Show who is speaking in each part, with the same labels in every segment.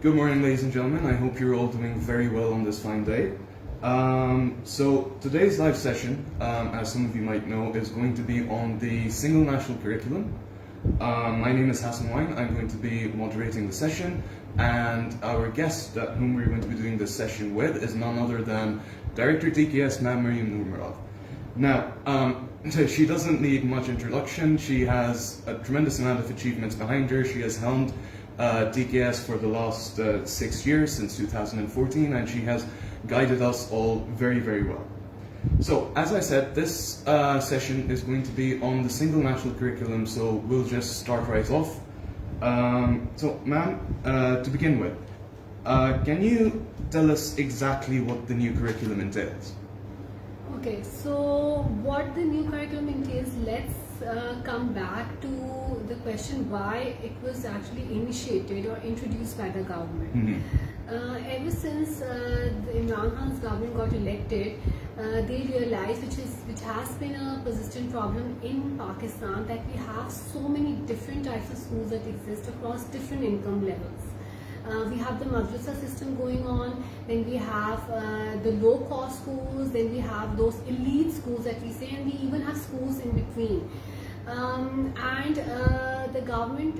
Speaker 1: Good morning, ladies and gentlemen. I hope you're all doing very well on this fine day. So today's live session, as some of you might know, is going to be on the single national curriculum. My name is Hassan Wine. I'm going to be moderating the session, and our guest whom we're going to be doing this session with is none other than Director DKS, Ma'am Maryam Noor. Now, she doesn't need much introduction. She has a tremendous amount of achievements behind her. She has helmed DKS for the last 6 years, since 2014, and she has guided us all very, very well. So, as I said, this session is going to be on the single national curriculum, so we'll just start right off. So, ma'am, to begin with, can you tell us exactly what the new curriculum entails?
Speaker 2: Okay, so what the new curriculum entails, let's come back to the question why it was actually initiated or introduced by the government.
Speaker 1: Mm-hmm.
Speaker 2: Ever since Imran Khan's government got elected, they realized, which has been a persistent problem in Pakistan, that we have so many different types of schools that exist across different income levels. We have the madrasa system going on, then we have the low-cost schools, then we have those elite schools that we say, and we even have schools in between. The government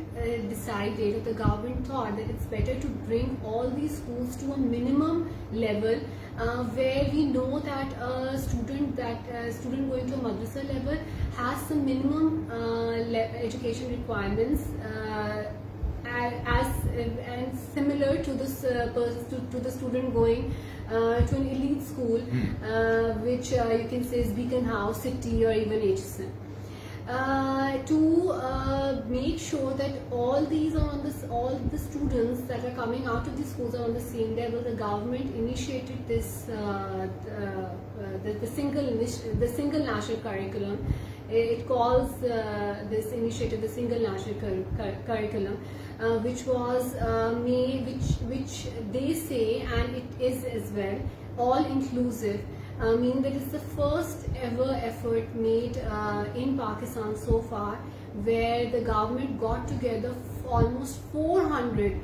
Speaker 2: decided, or the government thought that it's better to bring all these schools to a minimum level where we know that a student going to a madrasa level has some minimum education requirements and similar to this to the student going to an elite school, which you can say is Beacon House, City, or even HSN. To make sure that all the students that are coming out of these schools are on the same level, the government initiated this the single national curriculum. It calls this initiative the single national curriculum, which was which they say, and it is as well, all inclusive. Meaning that it's the first ever effort made in Pakistan so far, where the government got together almost 400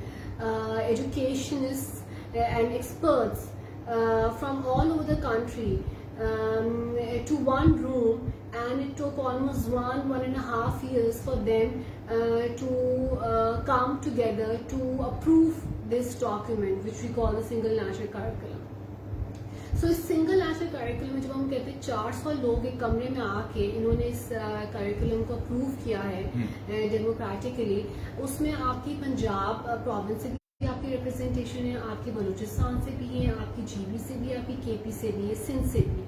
Speaker 2: educationists and experts from all over the country to one room, and it took almost 1.5 years for them to come together to approve this document, which we call the single national curriculum. So इस single national curriculum में जब हम कहते हैं 400 लोग एक कमरे में आके इन्होंने इस करिकुलम को अप्रूव किया है डेमोक्रेटिकली, उसमें आपकी पंजाब प्रोविंस से भी आपकी रिप्रेजेंटेशन है, आपकी बलूचिस्तान से भी है, आपकी जीबी से भी है, आपकी केपी से भी है, सिंध से भी है.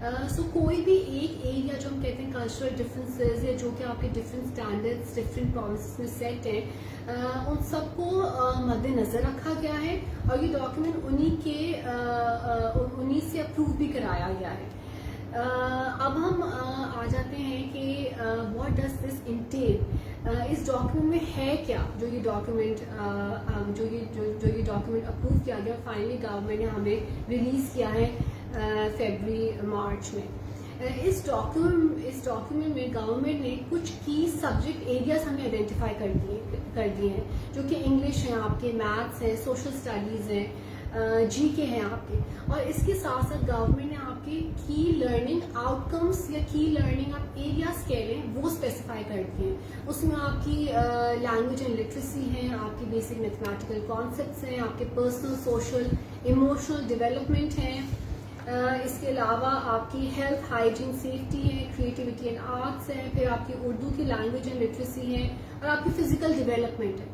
Speaker 2: सो कोई भी एक एरिया जो हम कहते हैं कल्चरल डिफरेंसेस, या जो कि आपके डिफरेंट स्टैंडर्ड्स डिफरेंट प्रोविंसेस में सेट हैं, उन सबको मद्देनज़र रखा गया है, और ये डॉक्यूमेंट उन्हीं से अप्रूव भी कराया गया है. अब हम आ जाते हैं कि व्हाट डज दिस इंटेल, इस डॉक्यूमेंट में है क्या, जो ये डॉक्यूमेंट अप्रूव किया गया, फाइनली गवर्नमेंट ने हमें रिलीज़ किया है फरवरी-मार्च में. इस डॉक्यूमेंट में गवर्नमेंट ने कुछ की सब्जेक्ट एरियाज हमें आइडेंटिफाई कर दिए हैं, जो कि इंग्लिश हैं, आपके मैथ्स हैं, सोशल स्टडीज़ हैं, जीके हैं आपके, और इसके साथ साथ गवर्नमेंट ने आपके की लर्निंग आउटकम्स या की लर्निंग आप एरियाज कह लें वो स्पेसिफाई कर दिए हैं. उसमें आपकी लैंग्वेज एंड लिटरेसी हैं, आपकी बेसिक मैथमेटिकल कॉन्सेप्ट्स हैं, आपके पर्सनल सोशल इमोशनल डेवलपमेंट हैं, इसके अलावा आपकी हेल्थ हाइजीन सेफ्टी है, क्रिएटिविटी एंड आर्ट्स है, फिर आपकी उर्दू की लैंग्वेज एंड लिटरेसी है, और आपकी फिजिकल डेवलपमेंट है.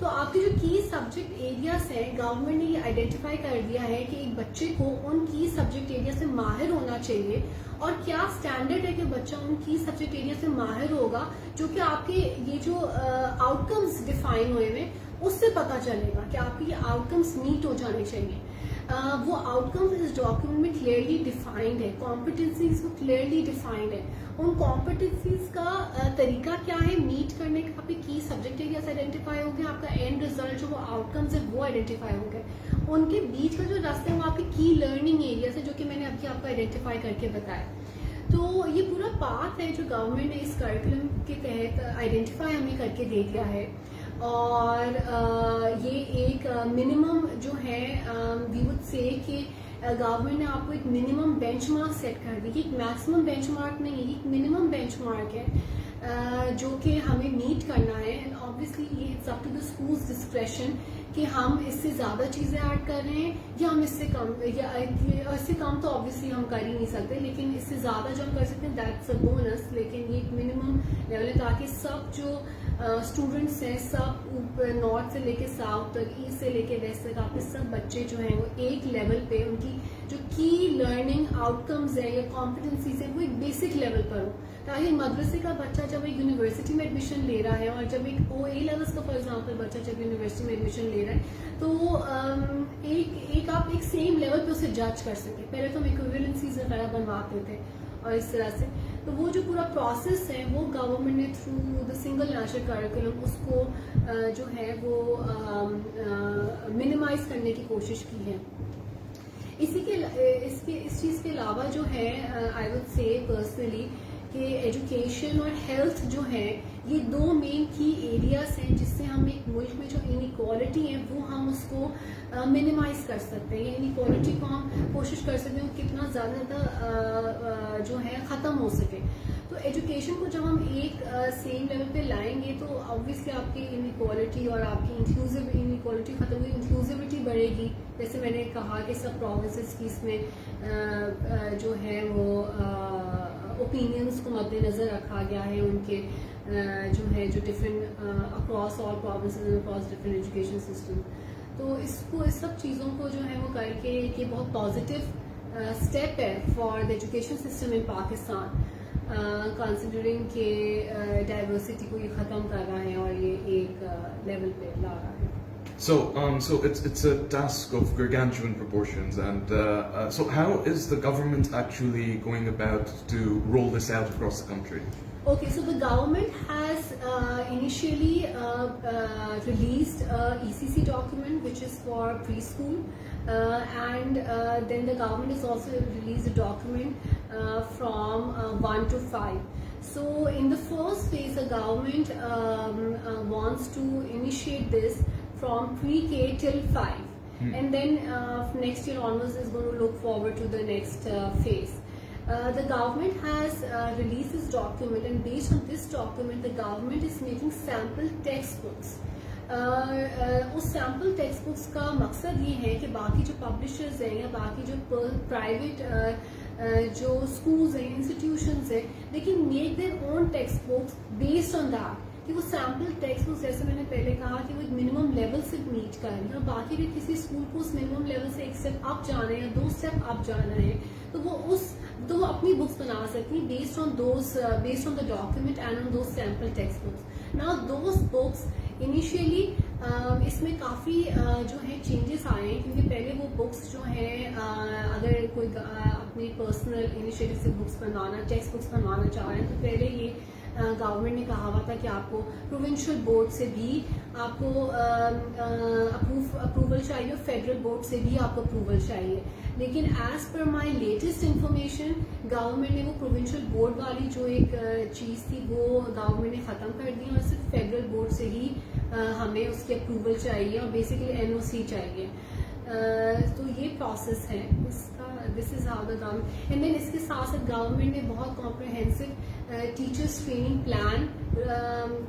Speaker 2: तो आपके जो की सब्जेक्ट एरियाज हैं, गवर्नमेंट ने ये आइडेंटिफाई कर दिया है कि एक बच्चे को उन की सब्जेक्ट एरिया से माहिर होना चाहिए, और क्या स्टैंडर्ड है कि बच्चा उन की सब्जेक्ट एरिया से माहिर होगा, जो कि आपके ये जो आउटकम्स डिफाइन हुए हैं उससे पता चलेगा कि आपके ये आउटकम्स मीट हो जाने चाहिए. वो आउटकम्स इस डॉक्यूमेंट में क्लियरली डिफाइंड है, कॉम्पिटेंसीज को क्लियरली डिफाइंड है. उन कॉम्पिटेंसीज का तरीका क्या है मीट करने का, आपके की सब्जेक्ट एरियाज आइडेंटिफाई हो गए, आपका एंड रिजल्ट जो वो आउटकम्स है वो आइडेंटिफाई हो गए. उनके बीच का जो रास्ता है वो आपके की लर्निंग एरियाज है, जो कि मैंने अभी आपको आइडेंटिफाई करके बताया. तो ये पूरा पाथ है जो गवर्नमेंट ने इस करिकुलम के तहत आइडेंटिफाई हमें करके दे दिया है. और ये एक منیمم جو ہے وی وڈ سے کہ گورنمنٹ نے آپ کو ایک منیمم بینچ مارک سیٹ کر دی. ایک میکسیمم بینچ مارک نہیں ہے, ایک منیمم بینچ مارک ہے جو کہ ہمیں میٹ کرنا ہے. اینڈ آبویسلی یہ it's up to the schools discretion کہ ہم اس سے زیادہ چیزیں ایڈ کر رہے ہیں یا ہم اس سے کم, یا اس سے کم تو آبویسلی ہم کر ہی نہیں سکتے, لیکن اس سے زیادہ جو ہم کر سکتے ہیں دیٹس اے بونس. لیکن یہ ایک منیمم لیول ہے تاکہ سب جو اسٹوڈنٹس ہیں, سب نارتھ سے لے کے ساؤتھ تک, ایسٹ سے لے کے ویسٹ تک, آپ کے سب بچے جو ہیں وہ ایک لیول پہ ان کی جو کی لرننگ آؤٹ کمز ہیں یا کمپٹنسیز ہیں وہ ایک بیسک لیول پر ہو, تاکہ مدرسے کا بچہ جب ایک یونیورسٹی میں ایڈمیشن لے رہا ہے اور جب ایک او اے لیولس کا فار ایگزامپل بچہ جب یونیورسٹی میں ایڈمیشن لے رہا ہے تو ایک آپ ایک سیم لیول پہ اسے جج کر سکیں. پہلے تو ہم ایکویولنسیز وغیرہ بنواتے تھے اور اس طرح سے, تو وہ جو پورا پروسیس ہے وہ گورنمنٹ نے through the single national curriculum اس کو جو ہے وہ منیمائز کرنے کی کوشش کی ہے. اس چیز کے علاوہ جو ہے آئی وڈ سے پرسنلی کہ ایجوکیشن اور ہیلتھ جو ہے یہ دو مین کی ایریاز ہیں جس سے ہم ایک ملک میں جو انیکوالٹی ہے وہ ہم اس کو منیمائز کر سکتے ہیں, یا انیکوالٹی کو ہم کوشش کر سکتے ہیں کتنا زیادہ جو ہے ختم ہو سکے. تو ایجوکیشن کو جب ہم ایک سیم لیول پہ لائیں گے تو آبویسلی آپ کی انیکوالٹی اور آپ کی انیکوالٹی ختم ہوگی, انکلوزیوٹی بڑھے گی. جیسے میں نے کہا کہ سب پروونسز کی اس میں جو ہے وہ اوپینینس کو مد نظر رکھا گیا ہے, ان کے جو different across all provinces across different education system. تو اس سب چیزوں کو جو ہے وہ کر کے یہ بہت پازیٹیو اسٹیپ ہے for the education system in Pakistan, considering کہ ڈائیورسٹی کو یہ ختم کر رہا ہے اور یہ ایک لیول پہ لا رہا ہے.
Speaker 1: So it's a task of gargantuan proportions, and so how is the government actually going about to roll this out across the country?
Speaker 2: Okay, so the government has initially released a ECC document which is for preschool, and then the government has also released a document from 1 to 5. So in the first phase, the government wants to initiate this from pre-K till 5, and then next year onwards is going to look forward to the next phase. The government has released this document, and based on this document, the government is making sample textbooks. اس sample text books کا مقصد یہ ہے کہ باقی جو publishers ہیں یا باقی جو پرائیویٹ جو اسکولز ہیں, انسٹیٹیوشنز ہیں, they can make their own text books based on that. کہ وہ سیمپل ٹیکسٹ بکس جیسے میں نے پہلے کہا کہ وہ ایک منیمم لیول سے میٹ کر رہے ہیں, اور باقی بھی کسی اسکول کو اس منیمم لیول سے ایک اسٹیپ اپ جانا ہے یا 2 اسٹیپ اپ جانا ہے تو وہ اپنی بکس بنا سکتی ہیں based on the document and on those sample text books. Now those books initially اس میں کافی جو ہے چینجز آئے ہیں, کیونکہ پہلے وہ بکس جو ہیں اگر کوئی اپنی پرسنل انیشیٹو سے بکس بنوانا, ٹیکسٹ بکس بنوانا چاہ رہے ہیں تو پہلے یہ گورنمنٹ نے کہا ہوا تھا کہ آپ کو پروونشل بورڈ سے بھی آپ کو اپروول چاہیے اور فیڈرل بورڈ سے بھی آپ کو اپروول چاہیے. لیکن ایز پر مائی لیٹسٹ انفارمیشن گورنمنٹ نے وہ پروونشل بورڈ والی جو ایک چیز تھی وہ گورنمنٹ نے ختم کر دی, اور صرف فیڈرل بورڈ سے ہی ہمیں اس کی اپروول چاہیے اور بیسیکلی NOC چاہیے. تو یہ پروسیس ہے اس کا, this is how the government. And then اس کے ساتھ ساتھ گورنمنٹ نے بہت comprehensive teachers training plan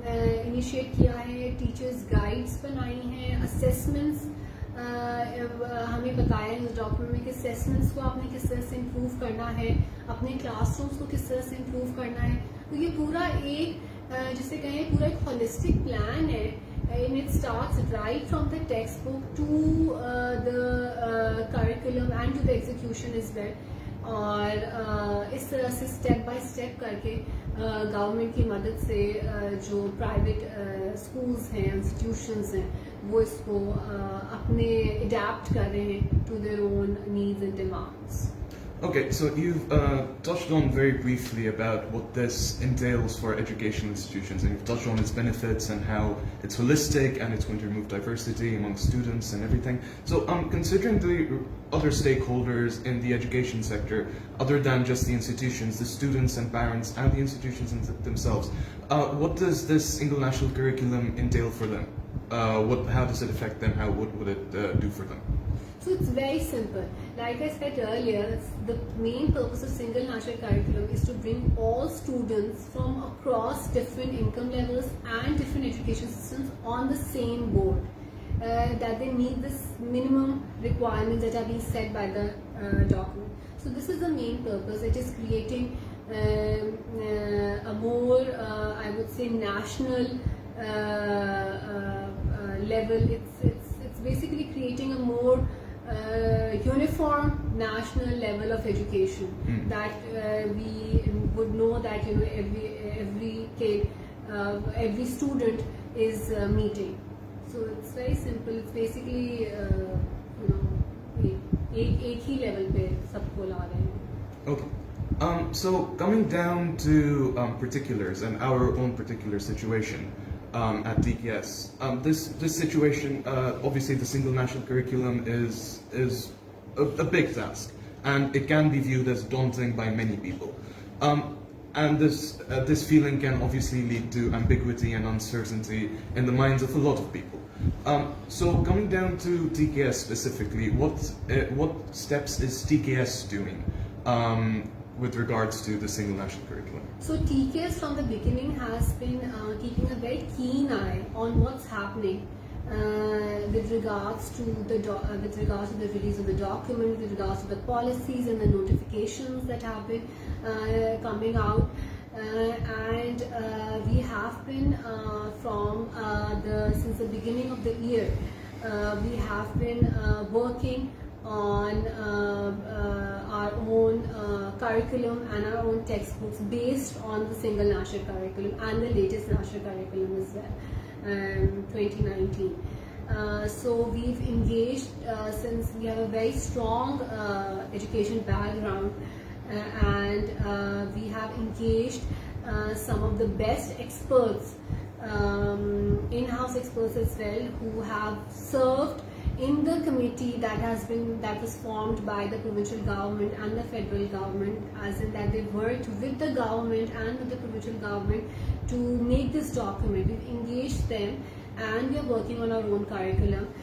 Speaker 2: initiate کیا ہے, ٹیچرس گائیڈس بنائی ہیں, اسیسمنٹس ہمیں بتایا ہے اس ڈاکومنٹ میں کہ اسیسمنٹس کو آپ نے کس طرح سے امپروو کرنا ہے, اپنے کلاس رومس کو کس طرح سے امپروو کرنا ہے. تو یہ پورا ایک جسے کہیں پورا ایک ہولسٹک پلان ہے, and it starts right from the textbook to the curriculum and to the execution as well. اور اس طرح سے اسٹیپ بائی اسٹیپ کر کے گورنمنٹ کی مدد سے جو پرائیویٹ اسکولز ہیں, انسٹیٹیوشنز ہیں, وہ اس کو اپنے اڈیپٹ کر رہے ہیں to their own needs and demands.
Speaker 1: Okay, so you've touched on very briefly about what this entails for educational institutions, and you've touched on its benefits and how it's holistic and it's going to remove diversity among students and everything. So, considering the other stakeholders in the education sector, other than just the institutions, the students and parents and the institutions themselves, what does this single national curriculum entail for them? How does it affect them? What would it do for them?
Speaker 2: So it's very simple. Like I said earlier, the main purpose of single national curriculum is to bring all students from across different income levels and different education systems on the same board. That they meet this minimum requirements that are being set by the document. So this is the main purpose. It is creating a more, I would say, national level. It's basically creating a more uniform national level of education that we would know that every kid, every student is meeting. So it's very simple. It's basically एक ही level पे सबको ला रहे हैं.
Speaker 1: Okay. So coming down to particulars and our own particular situation at DKS, this situation, obviously the single national curriculum is a big task, and it can be viewed as daunting by many people. And this feeling can obviously lead to ambiguity and uncertainty in the minds of a lot of people. So coming down to TKS specifically, what steps is TKS doing with regards to the single national curriculum?
Speaker 2: So TKS from the beginning has been keeping a very keen eye on what's happening with regards to the release of the document, with regards to the policies and the notifications that have been coming out. And we have been since the beginning of the year, we have been working on our own curriculum and our own textbooks based on the single national curriculum and the latest national curriculum as well, 2019. So we've engaged, since we have a very strong education background, and we have engaged some of the best experts, in-house experts as well, who have served in the committee that was formed by the provincial government and the federal government, as in that they worked with the government and with the provincial government to make this document. We've engaged them, and we are working on our own curriculum,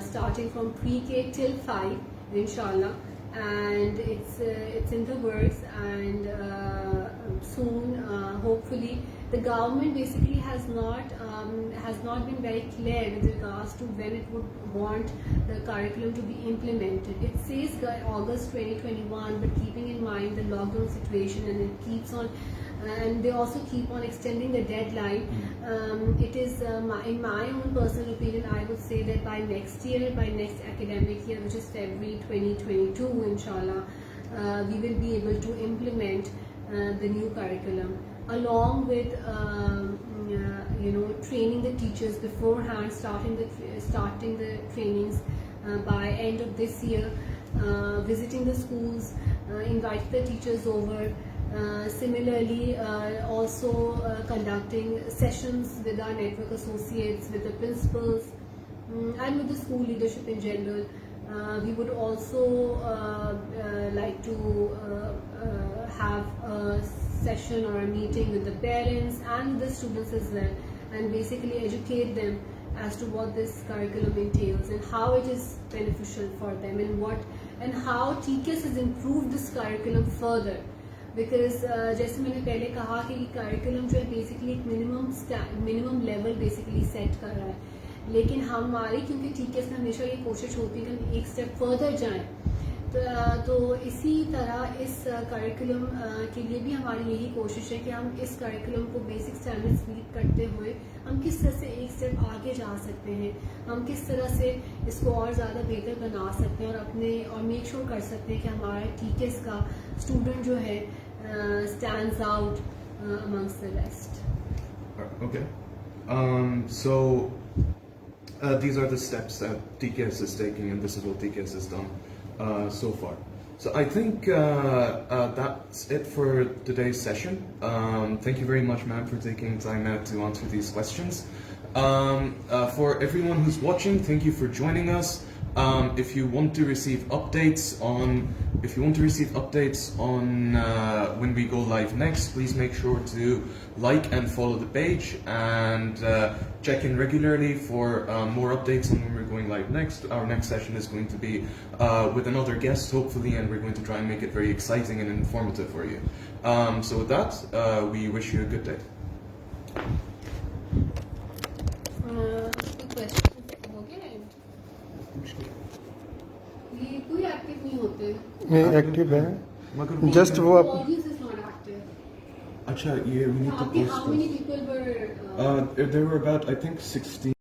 Speaker 2: starting from pre-K till 5, inshallah. And it's in the works, and soon, hopefully, the government basically has not been very clear with regards to when it would want the curriculum to be implemented. It says August 2021, but keeping in mind the lockdown situation, and it keeps on, and they also keep on extending the deadline. It is, in my own personal opinion, I would say that by next academic year, which is February 2022, inshallah, we will be able to implement the new curriculum, along with training the teachers beforehand, starting the trainings by end of this year, visiting the schools, inviting the teachers over. Similarly, also conducting sessions with our network associates, with the principals, and with the school leadership in general. We would also like to have a session or a meeting with the parents and the students as well, and basically educate them as to what this curriculum entails and how it is beneficial for them, and how TKS has improved this curriculum further. Because जैसे मैंने पहले कहा कि curriculum जो है basically एक minimum level basically set कर रहा है, लेकिन हमारी क्योंकि TKS में हमेशा ये कोशिश होती है कि हम एक step further जाएं, तो इसी तरह इस curriculum के लिए भी हमारी यही कोशिश है कि हम इस curriculum को basic standards meet करते हुए हम किस तरह से एक step आगे जा सकते हैं, हम किस तरह से इसको और ज़्यादा बेहतर बना सकते हैं और make sure कर सकते हैं कि हमारा TKS का student जो है stands out amongst the rest.
Speaker 1: Okay. So these are the steps that TKS is taking, and this is what TKS has done so far. So I think that's it for today's session. Thank you very much, ma'am, for taking time out to answer these questions. For everyone who's watching, thank you for joining us. If you want to receive updates on when we go live next, please make sure to like and follow the page, and check in regularly for more updates on when we're going live next. Our next session is going to be with another guest, hopefully, and we're going to try and make it very exciting and informative for you. So with that, we wish you a good day.
Speaker 2: ये कोई active नहीं होते,
Speaker 3: ये active है,
Speaker 1: मगर
Speaker 3: just वो आप
Speaker 2: audience is not active.
Speaker 1: अच्छा, ये we need to
Speaker 2: How
Speaker 1: post
Speaker 2: many
Speaker 1: this.
Speaker 2: people were
Speaker 1: There were about, I think, 16